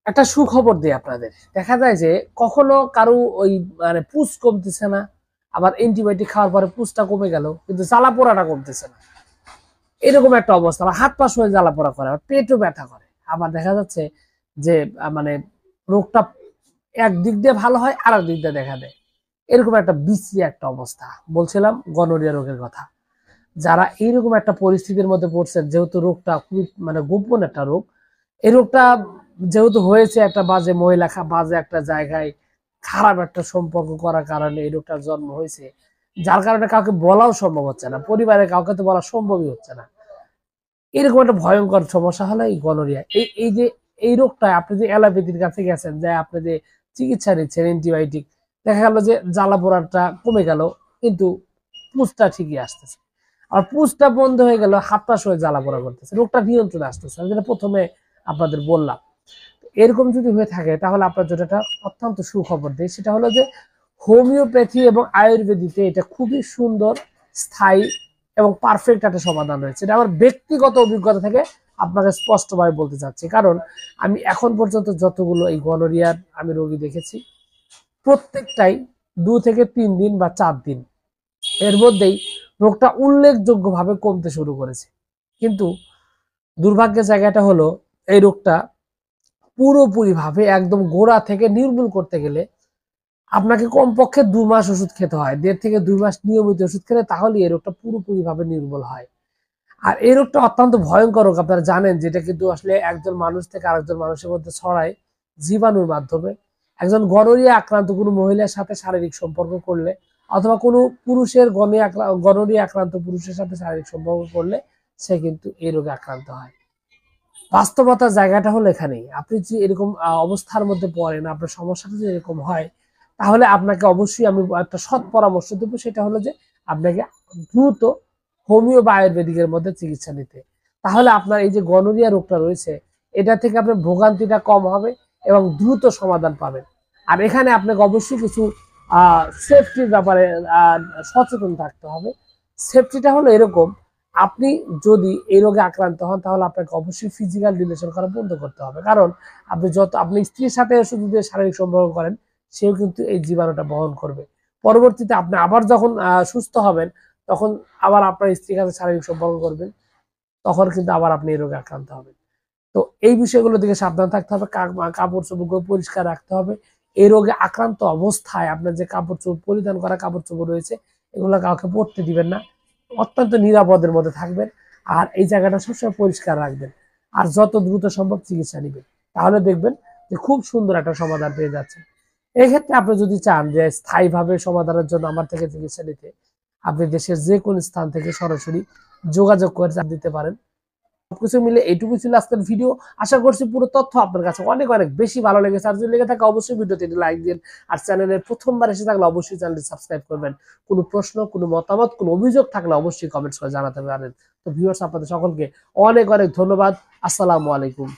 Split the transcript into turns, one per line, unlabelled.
একটা সুখবর দিই আপনাদের। দেখা যায় যে কখনো কারো ওই মানে পুজ কমতেছে না, আবার অ্যান্টিবায়োটিক খাওয়ার পরে পুজটা কমে গেল কিন্তু জ্বালা পোড়াটা কমতেছে না, এরকম একটা অবস্থা। আবার হাত পা সয়ে জ্বালা পোড়া করে, আবার পেটও ব্যথা করে। আবার দেখা যাচ্ছে যে মানে রোগটা একদিক দিয়ে ভালো হয় আর এক দিক দিয়ে দেখা দেয়, এরকম একটা বিশ্রী একটা অবস্থা। বলছিলাম গনোরিয়া রোগের কথা। যারা এইরকম একটা পরিস্থিতির মধ্যে পড়ছেন, যেহেতু রোগটা খুবই মানে গোপন একটা রোগ, এই রোগটা যেহেতু হয়েছে একটা বাজে মহিলা বাজে একটা জায়গায় খারাপ একটা সম্পর্ক করার কারণে এই রোগটার জন্ম হয়েছে, যার কারণে কাউকে বলাও সম্ভব হচ্ছে না, পরিবারের কাউকে তো বলা সম্ভবই হচ্ছে না। এরকম একটা ভয়ঙ্কর সমস্যা হলো এই গনোরিয়া। এই যে এই রোগটা আপনি যে অ্যালোপ্যাথির কাছে গেছেন, যে আপনি যে চিকিৎসা নিচ্ছেন অ্যান্টিবায়োটিক, দেখা গেল যে জ্বালা পোড়াটা কমে গেল কিন্তু পুঁজটা ঠিকই আসতেছে। আর পুঁজটা বন্ধ হয়ে গেল, হাত পা সয়ে জ্বালা পোড়া করতেছে, রোগটা নিয়ন্ত্রণে আসতেছে। আমি যেটা প্রথমে আপনাদের বললাম, এরকম যদি হয়ে থাকে তাহলে আপনার জন্য একটা অত্যন্ত সুখবর দেয়। সেটা হলো যে হোমিওপ্যাথি এবং আয়ুর্বেদিতে এটা খুবই সুন্দর, স্থায়ী এবং পারফেক্ট একটা সমাধান রয়েছে। এটা আমার ব্যক্তিগত অভিজ্ঞতা থেকে আপনাকে স্পষ্টভাবে বলতে চাচ্ছি, কারণ আমি এখন পর্যন্ত যতগুলো এই গনোরিয়ার আমি রোগী দেখেছি, প্রত্যেকটাই 2 থেকে 3 দিন বা 4 দিন এর মধ্যেই রোগটা উল্লেখযোগ্যভাবে কমতে শুরু করেছে। কিন্তু দুর্ভাগ্যের জায়গাটা হলো, এই রোগটা পুরোপুরিভাবে একদম গোড়া থেকে নির্মূল করতে গেলে আপনাকে কমপক্ষে 2 মাস ওষুধ খেতে হয়, 1.5 থেকে 2 মাস নিয়মিত ওষুধ খেলে তাহলে এই রোগটা পুরোপুরিভাবে নির্মূল হয়। আর এই রোগটা অত্যন্ত ভয়ঙ্কর রোগ, আপনারা জানেন, যেটা কিন্তু আসলে একজন মানুষ থেকে আরেকজন মানুষের মধ্যে ছড়ায় জীবাণুর মাধ্যমে। একজন গনোরিয়া আক্রান্ত কোনো মহিলার সাথে শারীরিক সম্পর্ক করলে, অথবা কোনো পুরুষের গনোরিয়া আক্রান্ত পুরুষের সাথে শারীরিক সম্পর্ক করলে সে কিন্তু এই রোগে আক্রান্ত হয়। বাস্তবতার জায়গাটা হলো এখানেই। আপনি যে এরকম অবস্থার মধ্যে পড়েন, আপনার সমস্যাটা যদি এরকম হয়, তাহলে আপনাকে অবশ্যই আমি একটা সৎ পরামর্শ দেবো। সেটা হলো যে আপনাকে দ্রুত হোমিও বা আয়ুর্বেদিকের মধ্যে চিকিৎসা নিতে। তাহলে আপনার এই যে গনোরিয়া রোগটা রয়েছে, এটা থেকে আপনার ভোগান্তিটা কম হবে এবং দ্রুত সমাধান পাবেন। আর এখানে আপনাকে অবশ্যই কিছু সেফটির ব্যাপারে সচেতন থাকতে হবে। সেফটিটা হলো এরকম: আপনি যদি এই রোগে আক্রান্ত হন তাহলে আপনাকে অবশ্যই ফিজিক্যাল রিলেশন করা বন্ধ করতে হবে, কারণ আপনি স্ত্রীর সাথে শুধু যে শারীরিক সম্পর্ক করেন, সেও কিন্তু এই জীবাণুটা বহন করবে। পরবর্তীতে আপনি আবার যখন সুস্থ হবেন, তখন আবার আপনার স্ত্রীর সাথে শারীরিক সম্পর্ক করবেন, তখন কিন্তু আবার আপনি এই রোগে আক্রান্ত হবেন। তো এই বিষয়গুলো থেকে সাবধান থাকতে হবে। কাপড় চোপড় পরিষ্কার রাখতে হবে। এই রোগে আক্রান্ত অবস্থায় আপনার যে কাপড় চোপড় পরিধান করা কাপড় চোপড় রয়েছে, এগুলো কাউকে পরতে দিবেন না। অত্যন্ত নিরাপদের মধ্যে থাকবেন। আর এই জায়গাটা সবসময় পরিষ্কার রাখবেন। আর যত দ্রুত সম্ভব চিকিৎসা নিবেন। তাহলে দেখবেন যে খুব সুন্দর একটা সমাধান পেয়ে যাচ্ছেন। এক্ষেত্রে আপনি যদি চান যে স্থায়ীভাবে সমাধানের জন্য আমার থেকে চিকিৎসা নিতে, আপনি দেশের যে কোনো স্থান থেকে সরাসরি যোগাযোগ করে চাপ দিতে পারেন। সবকিছু মিলে এইটুকু ছিল আজকের ভিডিও। আশা করছি পুরো তথ্য আপনার কাছে অনেক অনেক বেশি ভালো লেগেছে। আর যদি লেগে থাকে অবশ্যই ভিডিওতে একটি লাইক দিন। আর চ্যানেলের প্রথমবার এসে থাকলে অবশ্যই চ্যানেলটি সাবস্ক্রাইব করবেন। কোনো প্রশ্ন, কোনো মতামত, কোনো অভিযোগ থাকলে অবশ্যই কমেন্টস করে জানাতে পারেন। তো ভিউয়ার্স, আপনাদের সকলকে অনেক অনেক ধন্যবাদ। আসসালামু আলাইকুম।